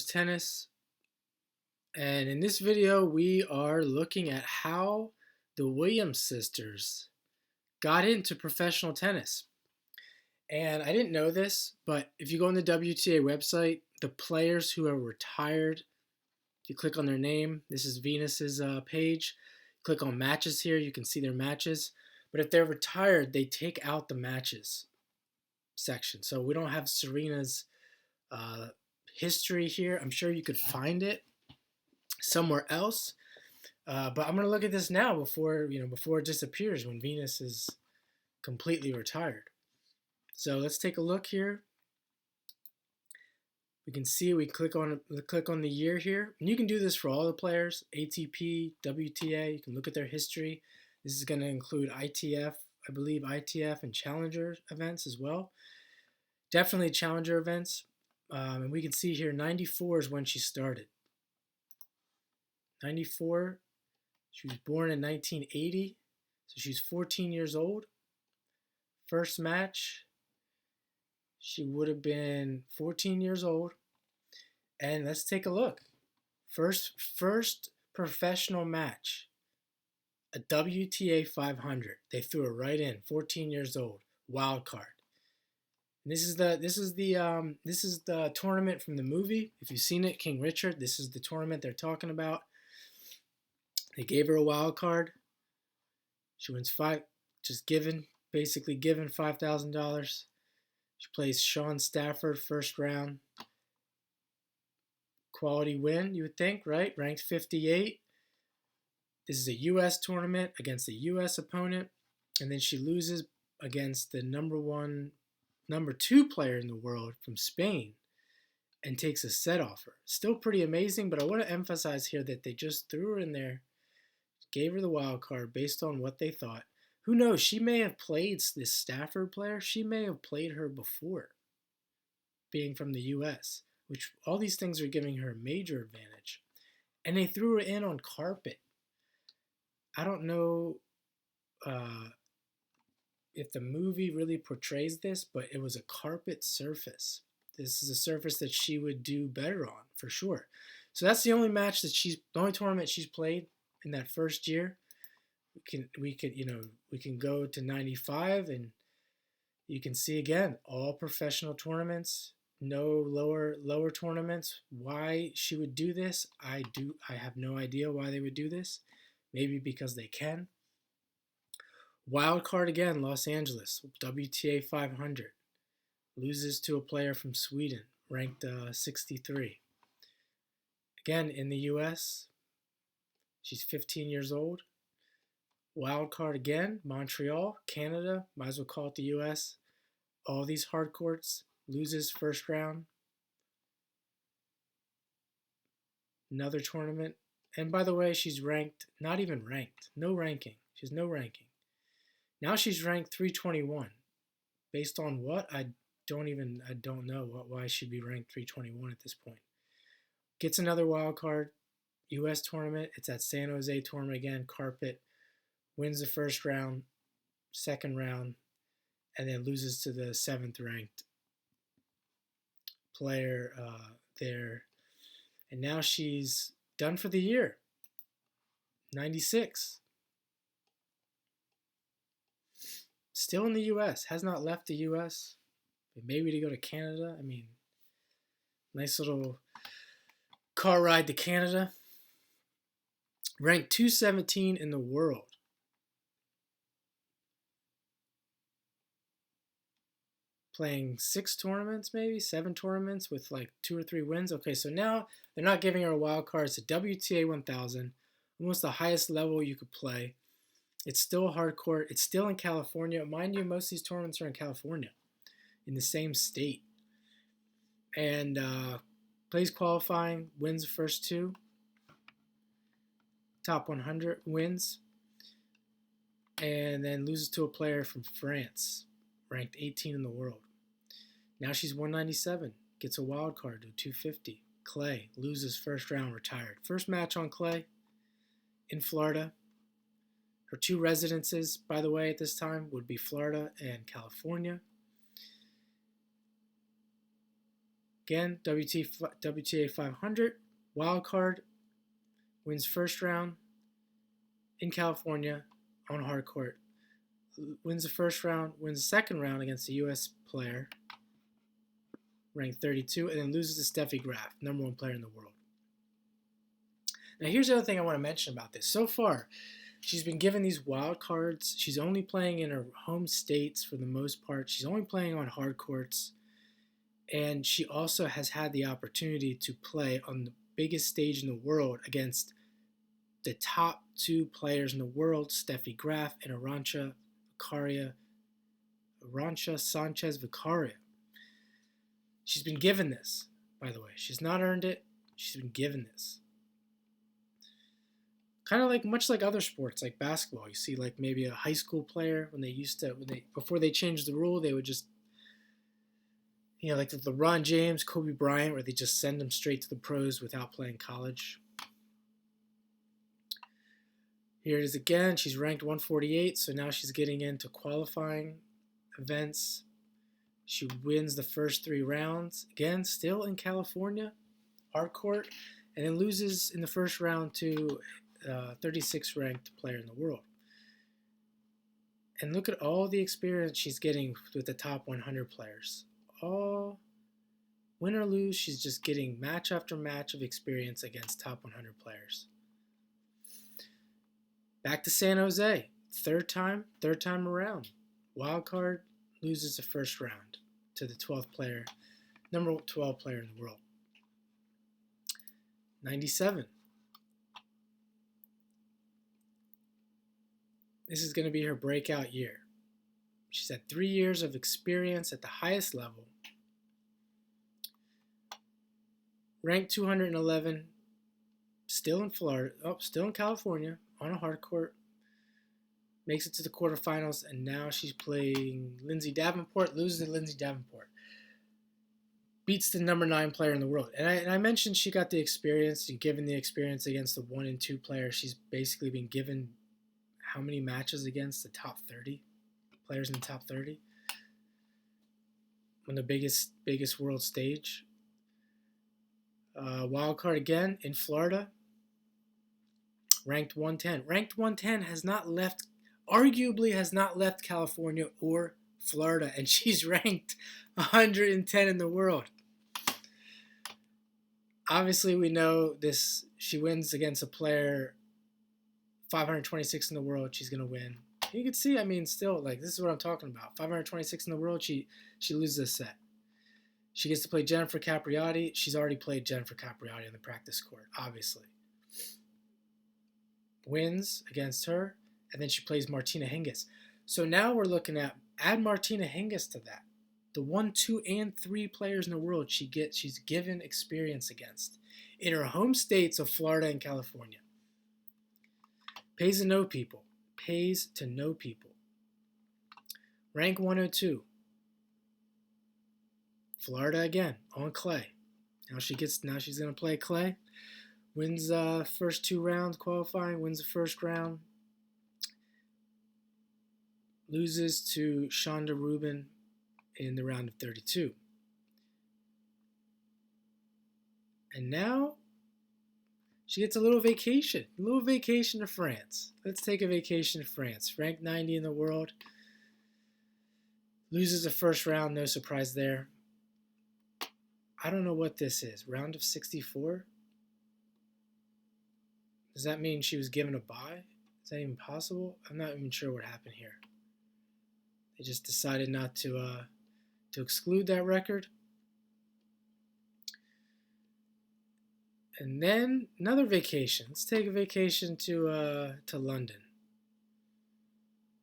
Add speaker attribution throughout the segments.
Speaker 1: Tennis, and in this video we are looking at how the Williams sisters got into professional tennis. And I didn't know this, but if you go on the WTA website, the players who are retired, if you click on their name, this is Venus's page, click on matches here, you can see their matches. But if they're retired, they take out the matches section. So we don't have Serena's history here. I'm sure you could find it somewhere else, but I'm going to look at this now before it disappears when Venus is completely retired. So let's take a look here. We can see we click on the year here, and you can do this for all the players: ATP, WTA. You can look at their history. This is going to include ITF, I believe ITF and Challenger events as well. Definitely Challenger events. And we can see here 94 is when she started. 94, she was born in 1980, so she's 14 years old. First match, she would have been 14 years old. And let's take a look. First professional match, a WTA 500. They threw her right in, 14 years old, wild card. And this is the tournament from the movie. If you've seen it, King Richard, this is the tournament they're talking about. They gave her a wild card. She wins basically given $5,000. She plays Sean Stafford first round. Quality win, you would think, right? Ranked 58. This is a U.S. tournament against a U.S. opponent. And then she loses against the number two player in the world from Spain and takes a set off her. Still pretty amazing, but I want to emphasize here that they just threw her in there, gave her the wild card based on what they thought. Who knows? She may have played this Stafford player. She may have played her before, being from the U.S., which all these things are giving her a major advantage. And they threw her in on carpet. I don't know if the movie really portrays this, but it was a carpet surface. This is a surface that she would do better on, for sure. So that's the only match the only tournament she's played in that first year. We can go to 95, and you can see again all professional tournaments, no lower tournaments. Why she would do this, I have no idea why they would do this. Maybe because they can. Wild card again, Los Angeles, WTA 500. Loses to a player from Sweden, ranked 63. Again, in the U.S., she's 15 years old. Wild card again, Montreal, Canada, might as well call it the U.S. All these hard courts, loses first round. Another tournament. And by the way, she's ranked, not even ranked, no ranking. She has no ranking. Now she's ranked 321. Based on what? I don't know why she'd be ranked 321 at this point. Gets another wild card, U.S. tournament. It's at San Jose tournament again, carpet. Wins the first round, second round, and then loses to the 7th ranked player there. And now she's done for the year. 96. Still in the U.S. Has not left the U.S. Maybe to go to Canada. I mean, nice little car ride to Canada. Ranked 217 in the world. Playing 6 tournaments, maybe 7 tournaments with like 2 or 3 wins. Okay, so now they're not giving her a wild card. It's a WTA 1000, almost the highest level you could play. It's still a hard court. It's still in California. Mind you, most of these tournaments are in California, in the same state. And plays qualifying, wins the first 2. Top 100 wins. And then loses to a player from France, ranked 18 in the world. Now she's 197, gets a wild card to 250. Clay loses first round, retired. First match on clay in Florida. Her 2 residences, by the way, at this time would be Florida and California. Again, WTA 500, wild card, wins first round in California on hard court. Wins the first round, wins the second round against a U.S. player, ranked 32, and then loses to Steffi Graf, number one player in the world. Now, here's the other thing I want to mention about this. So far, she's been given these wild cards. She's only playing in her home states for the most part. She's only playing on hard courts. And she also has had the opportunity to play on the biggest stage in the world against the top two players in the world, Steffi Graf and Arantxa Sanchez Vicaria. She's been given this, by the way. She's not earned it. She's been given this. Kind of like much like other sports, like basketball. You see, like maybe a high school player before they changed the rule, they would just, like LeBron James, Kobe Bryant, where they just send them straight to the pros without playing college. Here it is again. She's ranked 148, so now she's getting into qualifying events. She wins the first 3 rounds. Again, still in California, hard court, and then loses in the first round to 36th ranked player in the world. And look at all the experience she's getting with the top 100 players. All win or lose, she's just getting match after match of experience against top 100 players. Back to San Jose, third time around. Wild card, loses the first round to the number 12 player in the world. 97. This is going to be her breakout year. She's had 3 years of experience at the highest level. Ranked 211, still in California, on a hard court. Makes it to the quarterfinals, and now she's playing Lindsay Davenport, loses to Lindsay Davenport. Beats the number 9 player in the world. And I mentioned she got the experience, and given the experience against the 1 and 2 player, she's basically been given how many matches against the top 30? Players in the top 30? On the biggest world stage. Wild card again in Florida. Ranked 110. Ranked 110 arguably has not left California or Florida, and she's ranked 110 in the world. Obviously, we know this. She wins against a player 526 in the world. She's going to win. You can see, still, this is what I'm talking about. 526 in the world, she loses a set. She gets to play Jennifer Capriati. She's already played Jennifer Capriati on the practice court, obviously. Wins against her, and then she plays Martina Hingis. So now we're looking at, add Martina Hingis to that. The 1, 2, and 3 players in the world she's given experience against in her home states of Florida and California. Pays to know people. Rank 102. Florida again, on clay. Now she's going to play clay. Wins first 2 rounds qualifying, wins the first round. Loses to Shonda Rubin in the round of 32. And now she gets a little vacation to France. Let's take a vacation to France. Ranked 90 in the world. Loses the first round, no surprise there. I don't know what this is. Round of 64? Does that mean she was given a bye? Is that even possible? I'm not even sure what happened here. They just decided not to exclude that record. And then another vacation. Let's take a vacation to London.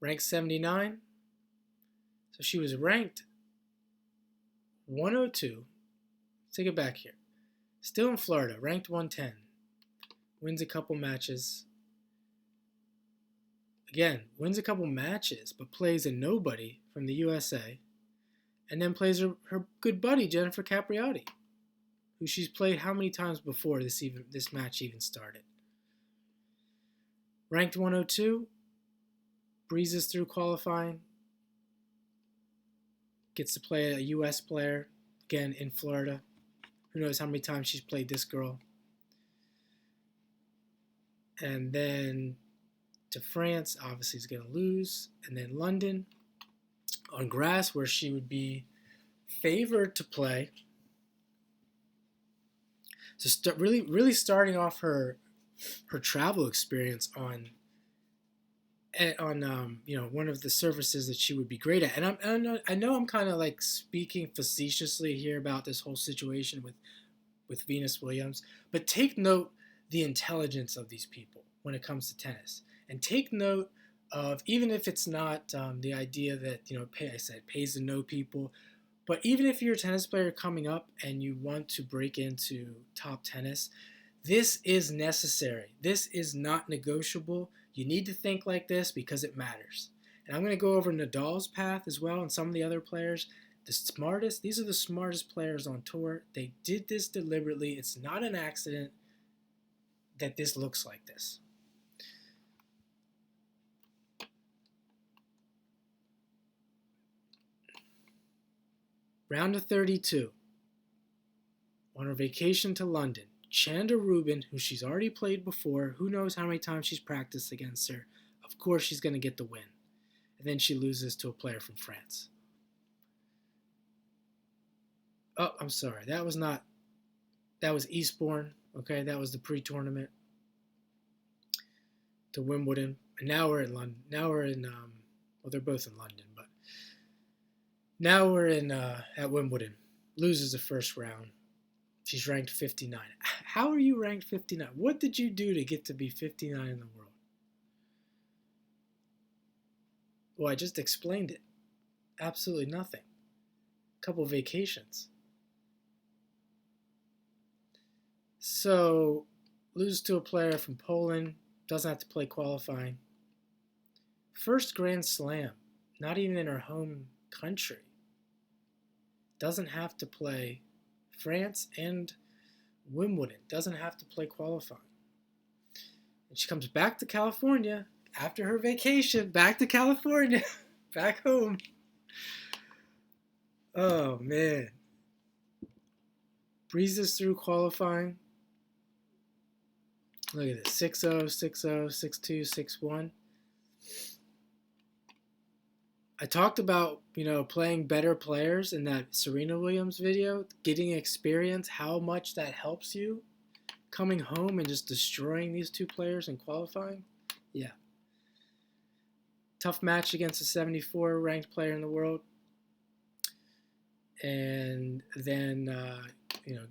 Speaker 1: Ranked 79. So she was ranked 102. Let's take it back here. Still in Florida, ranked 110. Wins a couple matches. Again, wins a couple matches, but plays a nobody from the USA. And then plays her good buddy, Jennifer Capriati, who she's played how many times before this match even started. Ranked 102, breezes through qualifying, gets to play a U.S. player, again in Florida, Who knows how many times she's played this girl. And then to France, obviously is going to lose. And then London on grass, where she would be favored to play. So really starting off her travel experience on one of the surfaces that she would be great at. And I know I'm kind of like speaking facetiously here about this whole situation with Venus Williams, but take note the intelligence of these people when it comes to tennis, and take note of, even if it's not the idea that pays to know people, but even if you're a tennis player coming up and you want to break into top tennis, this is necessary. This is not negotiable. You need to think like this because it matters. And I'm going to go over Nadal's path as well, and some of the other players. These are the smartest players on tour. They did this deliberately. It's not an accident that this looks like this. Round of 32. On her vacation to London, Chanda Rubin, who she's already played before, who knows how many times she's practiced against her. Of course she's going to get the win. And then she loses to a player from France. Oh, I'm sorry. That was Eastbourne. Okay, that was the pre-tournament to Wimbledon. And now we're in London. Now we're in, well, they're both in London, but now we're in at Wimbledon. Loses the first round. She's ranked 59. How are you ranked 59? What did you do to get to be 59 in the world? Well, I just explained it. Absolutely nothing. A couple vacations. So, loses to a player from Poland. Doesn't have to play qualifying. First Grand Slam. Not even in her home country. Doesn't have to play France and Wimbledon. Doesn't have to play qualifying. And she comes back to California after her vacation. Back to California. Back home. Oh, man. Breezes through qualifying. Look at this. 6-0, 6-0, 6-2, 6-1. I talked about, playing better players in that Serena Williams video, getting experience, how much that helps you coming home and just destroying these two players in qualifying. Yeah. Tough match against a 74 ranked player in the world. And then,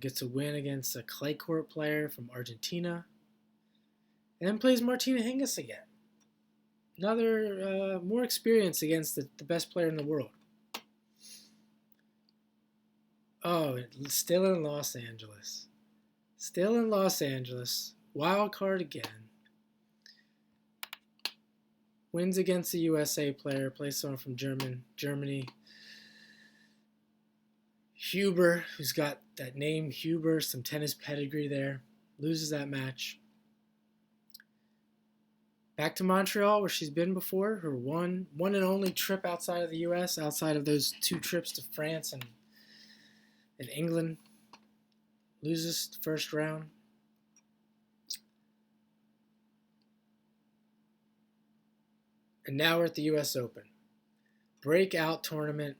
Speaker 1: gets a win against a clay court player from Argentina. And then plays Martina Hingis again. Another, more experience against the best player in the world. Oh, still in Los Angeles. Still in Los Angeles. Wild card again. Wins against a USA player. Plays someone from Germany. Huber, who's got that name, Huber, some tennis pedigree there. Loses that match. Back to Montreal, where she's been before. Her one and only trip outside of the U.S., outside of those 2 trips to France and England. Loses the first round. And now we're at the U.S. Open. Breakout tournament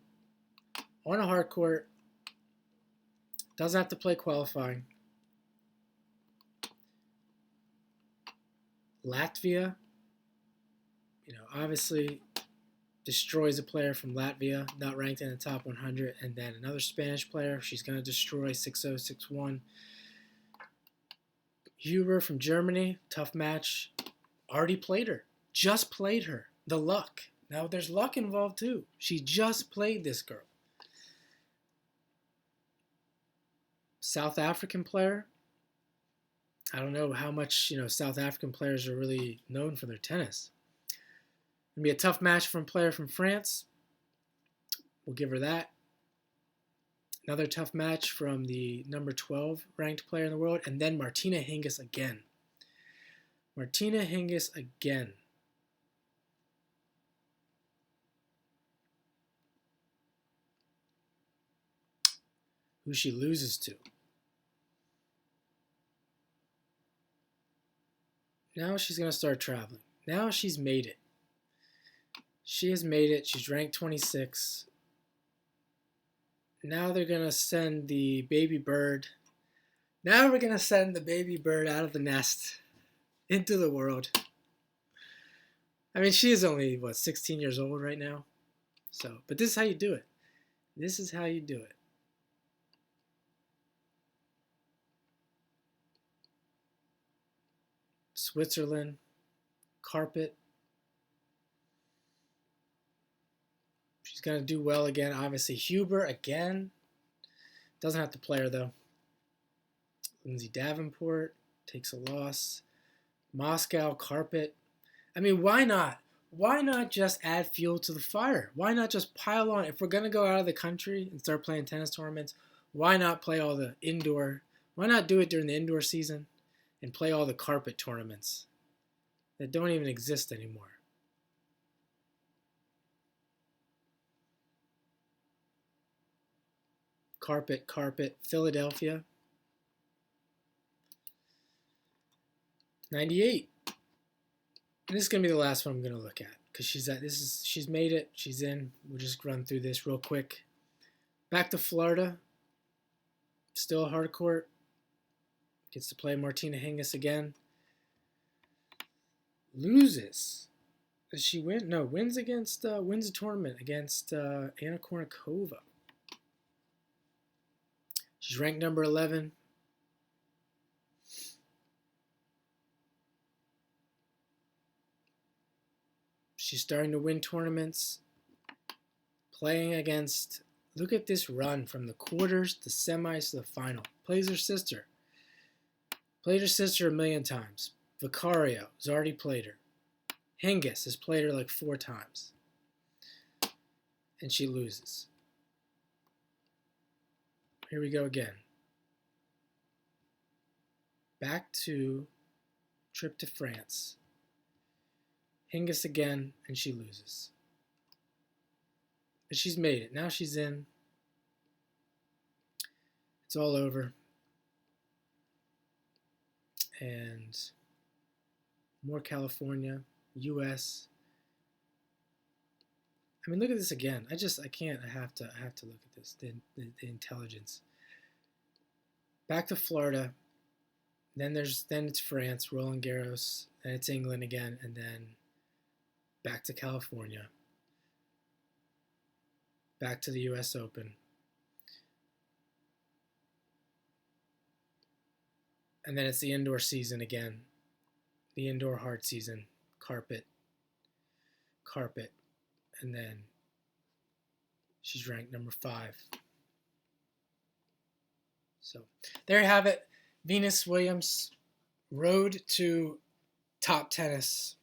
Speaker 1: on a hard court. Doesn't have to play qualifying. Latvia, obviously destroys a player from Latvia, not ranked in the top 100, and then another Spanish player she's going to destroy 6-0, 6-1. Huber from Germany, tough match. Already played her. Just played her. The luck. Now there's luck involved too. She just played this girl. South African player. I don't know how much, South African players are really known for their tennis. It'll be a tough match from a player from France. We'll give her that. Another tough match from the number 12 ranked player in the world. And then Martina Hingis again. Martina Hingis again. Who she loses to. Now she's going to start traveling. Now she's made it. She has made it. She's ranked 26. Now they're going to send the baby bird. Now we're going to send the baby bird out of the nest into the world. I mean, she is only, 16 years old right now? So, but this is how you do it. This is how you do it. Switzerland, carpet. She's going to do well again. Obviously, Huber again. Doesn't have to play her, though. Lindsay Davenport takes a loss. Moscow, carpet. I mean, why not? Why not just add fuel to the fire? Why not just pile on? If we're going to go out of the country and start playing tennis tournaments, why not play all the indoor? Why not do it during the indoor season and play all the carpet tournaments that don't even exist anymore? Carpet, Philadelphia. 98. And this is going to be the last one I'm going to look at because she's made it. She's in. We'll just run through this real quick. Back to Florida. Still a hard court. Gets to play Martina Hingis again. Loses. Does she win? No, wins a tournament against Anna Kournikova. She's ranked number 11. She's starting to win tournaments. Playing against, look at this run from the quarters, the semis, to the final. Plays her sister. Played her sister a million times. Vicario has already played her. Hingis has played her like 4 times. And she loses. Here we go again. Back to trip to France. Hingis again, and she loses. But she's made it. Now she's in. It's all over. And more California, U.S. I mean, look at this again. I can't. I have to look at this. The intelligence. Back to Florida. Then it's France, Roland Garros, and it's England again, and then back to California. Back to the U.S. Open. And then it's the indoor season again. The indoor hard season. Carpet. And then she's ranked number 5. So there you have it. Venus Williams, road to top tennis.